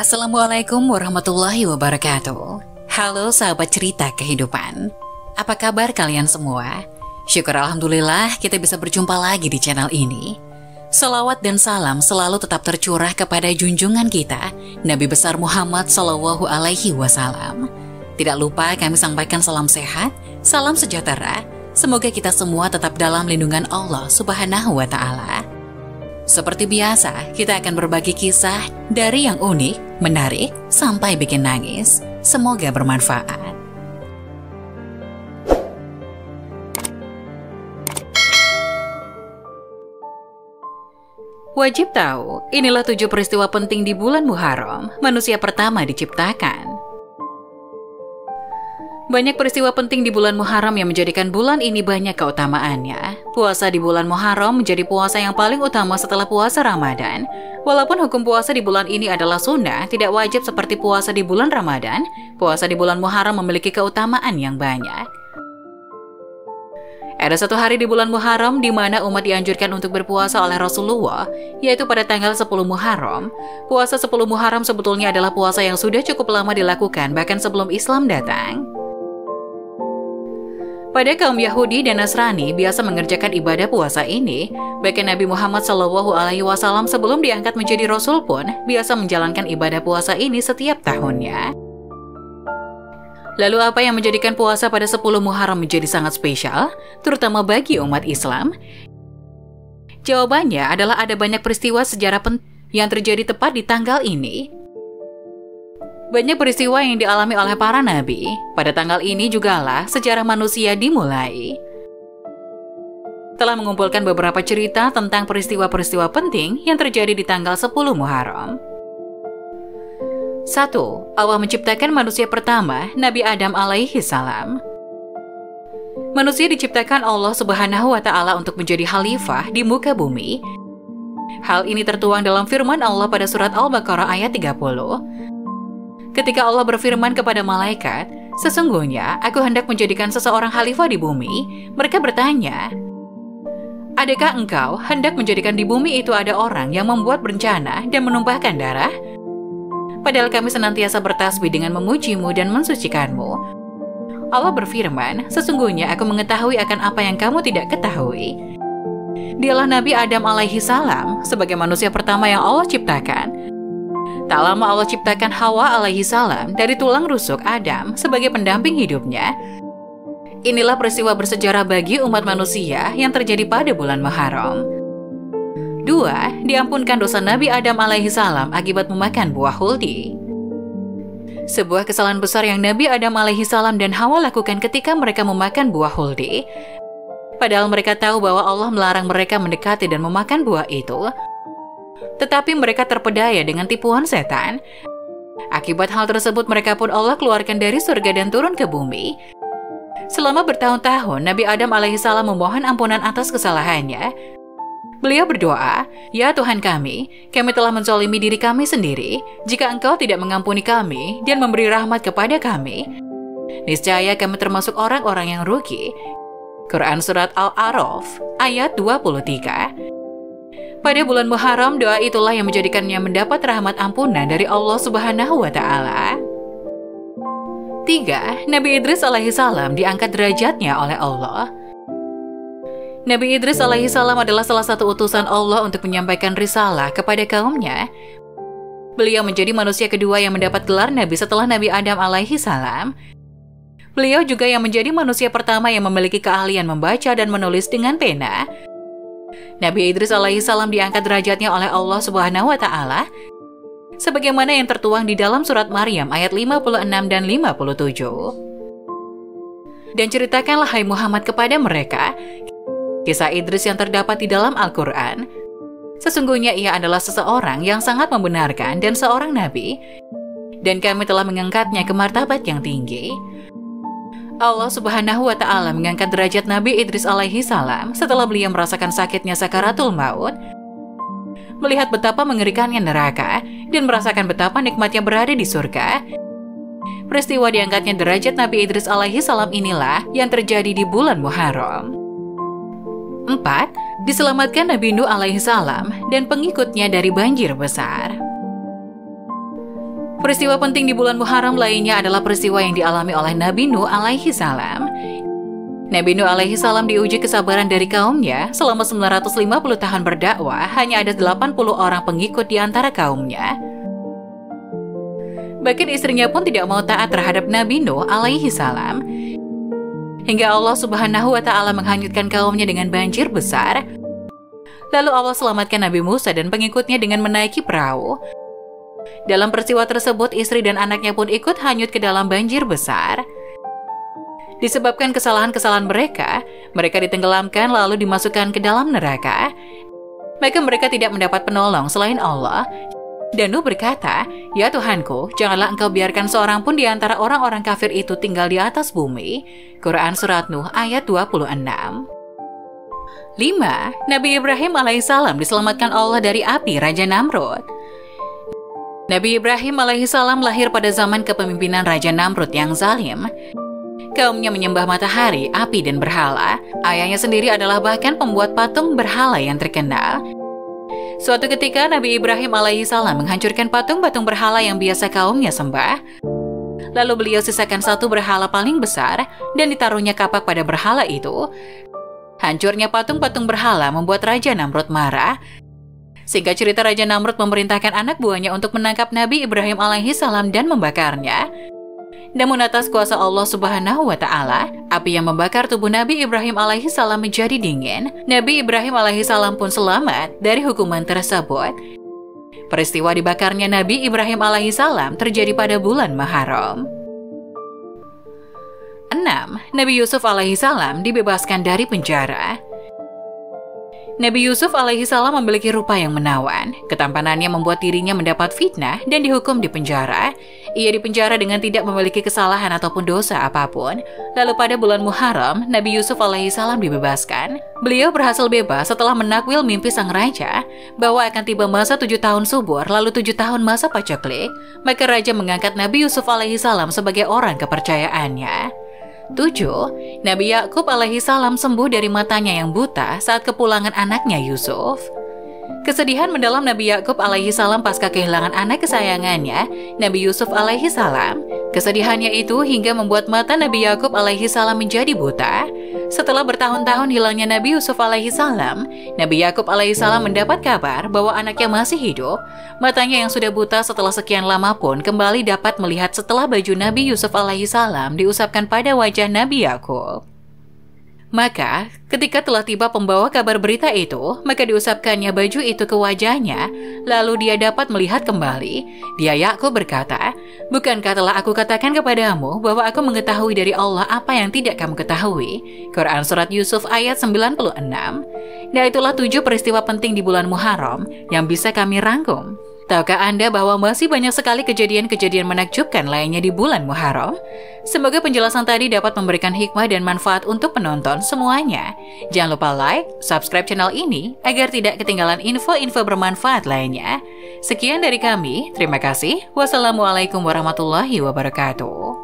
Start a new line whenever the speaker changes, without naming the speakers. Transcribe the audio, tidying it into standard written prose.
Assalamualaikum warahmatullahi wabarakatuh. Halo sahabat cerita kehidupan. Apa kabar kalian semua? Syukur alhamdulillah kita bisa berjumpa lagi di channel ini. Salawat dan salam selalu tetap tercurah kepada junjungan kita, Nabi besar Muhammad Sallallahu Alaihi Wasallam. Tidak lupa kami sampaikan salam sehat, salam sejahtera. Semoga kita semua tetap dalam lindungan Allah Subhanahu wa Ta'ala. Seperti biasa, kita akan berbagi kisah dari yang unik, menarik, sampai bikin nangis. Semoga bermanfaat. Wajib tahu, inilah 7 peristiwa penting di bulan Muharram, manusia pertama diciptakan. Banyak peristiwa penting di bulan Muharram yang menjadikan bulan ini banyak keutamaannya. Puasa di bulan Muharram menjadi puasa yang paling utama setelah puasa Ramadan. Walaupun hukum puasa di bulan ini adalah sunnah, tidak wajib seperti puasa di bulan Ramadan, puasa di bulan Muharram memiliki keutamaan yang banyak. Ada satu hari di bulan Muharram di mana umat dianjurkan untuk berpuasa oleh Rasulullah, yaitu pada tanggal 10 Muharram. Puasa 10 Muharram sebetulnya adalah puasa yang sudah cukup lama dilakukan, bahkan sebelum Islam datang. Pada kaum Yahudi dan Nasrani biasa mengerjakan ibadah puasa ini, bahkan Nabi Muhammad SAW sebelum diangkat menjadi Rasul pun biasa menjalankan ibadah puasa ini setiap tahunnya. Lalu apa yang menjadikan puasa pada 10 Muharram menjadi sangat spesial, terutama bagi umat Islam? Jawabannya adalah ada banyak peristiwa sejarah penting yang terjadi tepat di tanggal ini. Banyak peristiwa yang dialami oleh para nabi. Pada tanggal ini jugalah sejarah manusia dimulai. Telah mengumpulkan beberapa cerita tentang peristiwa-peristiwa penting yang terjadi di tanggal 10 Muharram. 1. Allah menciptakan manusia pertama, Nabi Adam alaihi salam. Manusia diciptakan Allah Subhanahu wa Ta'ala untuk menjadi khalifah di muka bumi. Hal ini tertuang dalam firman Allah pada surat Al-Baqarah ayat 30. Ketika Allah berfirman kepada malaikat, "Sesungguhnya aku hendak menjadikan seseorang khalifah di bumi," mereka bertanya, "Adakah engkau hendak menjadikan di bumi itu ada orang yang membuat bencana dan menumpahkan darah? Padahal kami senantiasa bertasbih dengan memujimu dan mensucikanmu." Allah berfirman, "Sesungguhnya aku mengetahui akan apa yang kamu tidak ketahui." Dialah Nabi Adam alaihi salam sebagai manusia pertama yang Allah ciptakan. Tak lama Allah ciptakan Hawa alaihi salam dari tulang rusuk Adam sebagai pendamping hidupnya. Inilah peristiwa bersejarah bagi umat manusia yang terjadi pada bulan Muharram. 2. Diampunkan dosa Nabi Adam alaihi salam akibat memakan buah huldi. Sebuah kesalahan besar yang Nabi Adam alaihi salam dan Hawa lakukan ketika mereka memakan buah huldi. Padahal mereka tahu bahwa Allah melarang mereka mendekati dan memakan buah itu. Tetapi mereka terpedaya dengan tipuan setan. Akibat hal tersebut mereka pun Allah keluarkan dari surga dan turun ke bumi. Selama bertahun-tahun Nabi Adam alaihissalam memohon ampunan atas kesalahannya. Beliau berdoa, "Ya Tuhan kami telah menzalimi diri kami sendiri. Jika Engkau tidak mengampuni kami dan memberi rahmat kepada kami, niscaya kami termasuk orang-orang yang rugi." Quran Surat Al-A'raf ayat 23. Pada bulan Muharram, doa itulah yang menjadikannya mendapat rahmat ampunan dari Allah Subhanahu wa Ta'ala. 3. Nabi Idris alaihissalam diangkat derajatnya oleh Allah. Nabi Idris alaihissalam adalah salah satu utusan Allah untuk menyampaikan risalah kepada kaumnya. Beliau menjadi manusia kedua yang mendapat gelar Nabi setelah Nabi Adam alaihissalam. Beliau juga yang menjadi manusia pertama yang memiliki keahlian membaca dan menulis dengan pena. Nabi Idris alaihissalam diangkat derajatnya oleh Allah Subhanahu wa Ta'ala sebagaimana yang tertuang di dalam surat Maryam ayat 56 dan 57. Dan ceritakanlah hai Muhammad kepada mereka kisah Idris yang terdapat di dalam Al-Quran. Sesungguhnya ia adalah seseorang yang sangat membenarkan dan seorang nabi, dan kami telah mengangkatnya ke martabat yang tinggi. Allah Subhanahu wa Ta'ala mengangkat derajat Nabi Idris alaihi salam setelah beliau merasakan sakitnya sakaratul maut, melihat betapa mengerikannya neraka, dan merasakan betapa nikmatnya berada di surga. Peristiwa diangkatnya derajat Nabi Idris alaihi salam inilah yang terjadi di bulan Muharram. 4. Diselamatkan Nabi Nuh alaihi salam dan pengikutnya dari banjir besar. Peristiwa penting di bulan Muharram lainnya adalah peristiwa yang dialami oleh Nabi Nuh alaihi salam. Nabi Nuh alaihi salam diuji kesabaran dari kaumnya. Selama 950 tahun berdakwah, hanya ada 80 orang pengikut di antara kaumnya. Bahkan istrinya pun tidak mau taat terhadap Nabi Nuh alaihi salam. Hingga Allah Subhanahu wa Ta'ala menghanyutkan kaumnya dengan banjir besar. Lalu Allah selamatkan Nabi Musa dan pengikutnya dengan menaiki perahu. Dalam peristiwa tersebut, istri dan anaknya pun ikut hanyut ke dalam banjir besar. Disebabkan kesalahan-kesalahan mereka ditenggelamkan lalu dimasukkan ke dalam neraka. Maka mereka tidak mendapat penolong selain Allah. Dan Nuh berkata, "Ya Tuhanku, janganlah engkau biarkan seorang pun di antara orang-orang kafir itu tinggal di atas bumi." Quran Surat Nuh ayat 26. 5. Nabi Ibrahim alaihissalam diselamatkan Allah dari api Raja Namrud. Nabi Ibrahim alaihissalam lahir pada zaman kepemimpinan Raja Namrud yang zalim. Kaumnya menyembah matahari, api, dan berhala. Ayahnya sendiri adalah bahkan pembuat patung berhala yang terkenal. Suatu ketika Nabi Ibrahim alaihissalam menghancurkan patung-patung berhala yang biasa kaumnya sembah. Lalu beliau sisakan satu berhala paling besar dan ditaruhnya kapak pada berhala itu. Hancurnya patung-patung berhala membuat Raja Namrud marah. Singkat cerita, Raja Namrud memerintahkan anak buahnya untuk menangkap Nabi Ibrahim alaihissalam dan membakarnya. Namun atas kuasa Allah Subhanahu wa Ta'ala, api yang membakar tubuh Nabi Ibrahim alaihissalam menjadi dingin. Nabi Ibrahim alaihissalam pun selamat dari hukuman tersebut. Peristiwa dibakarnya Nabi Ibrahim alaihissalam terjadi pada bulan Muharram. 6. Nabi Yusuf alaihissalam dibebaskan dari penjara. Nabi Yusuf alaihissalam memiliki rupa yang menawan. Ketampanannya membuat dirinya mendapat fitnah dan dihukum di penjara. Ia dipenjara dengan tidak memiliki kesalahan ataupun dosa apapun. Lalu pada bulan Muharram, Nabi Yusuf alaihissalam dibebaskan. Beliau berhasil bebas setelah menakwil mimpi sang raja bahwa akan tiba masa 7 tahun subur lalu 7 tahun masa paceklik. Maka raja mengangkat Nabi Yusuf alaihissalam sebagai orang kepercayaannya. 7. Nabi Yakub alaihissalam sembuh dari matanya yang buta saat kepulangan anaknya Yusuf. Kesedihan mendalam Nabi Yakub alaihissalam pasca kehilangan anak kesayangannya, Nabi Yusuf alaihissalam. Kesedihannya itu hingga membuat mata Nabi Yakub alaihissalam menjadi buta. Setelah bertahun-tahun hilangnya Nabi Yusuf alaihissalam, Nabi Yakub alaihissalam mendapat kabar bahwa anaknya masih hidup. Matanya yang sudah buta setelah sekian lama pun kembali dapat melihat setelah baju Nabi Yusuf alaihissalam diusapkan pada wajah Nabi Yakub. Maka, ketika telah tiba pembawa kabar berita itu, maka diusapkannya baju itu ke wajahnya, lalu dia dapat melihat kembali. Dia Yakub berkata, "Bukankah telah aku katakan kepadamu bahwa aku mengetahui dari Allah apa yang tidak kamu ketahui?" Quran Surat Yusuf ayat 96. Nah, itulah 7 peristiwa penting di bulan Muharram yang bisa kami rangkum. Tahukah Anda bahwa masih banyak sekali kejadian-kejadian menakjubkan lainnya di bulan Muharram? Semoga penjelasan tadi dapat memberikan hikmah dan manfaat untuk penonton semuanya. Jangan lupa like, subscribe channel ini agar tidak ketinggalan info-info bermanfaat lainnya. Sekian dari kami, terima kasih. Wassalamualaikum warahmatullahi wabarakatuh.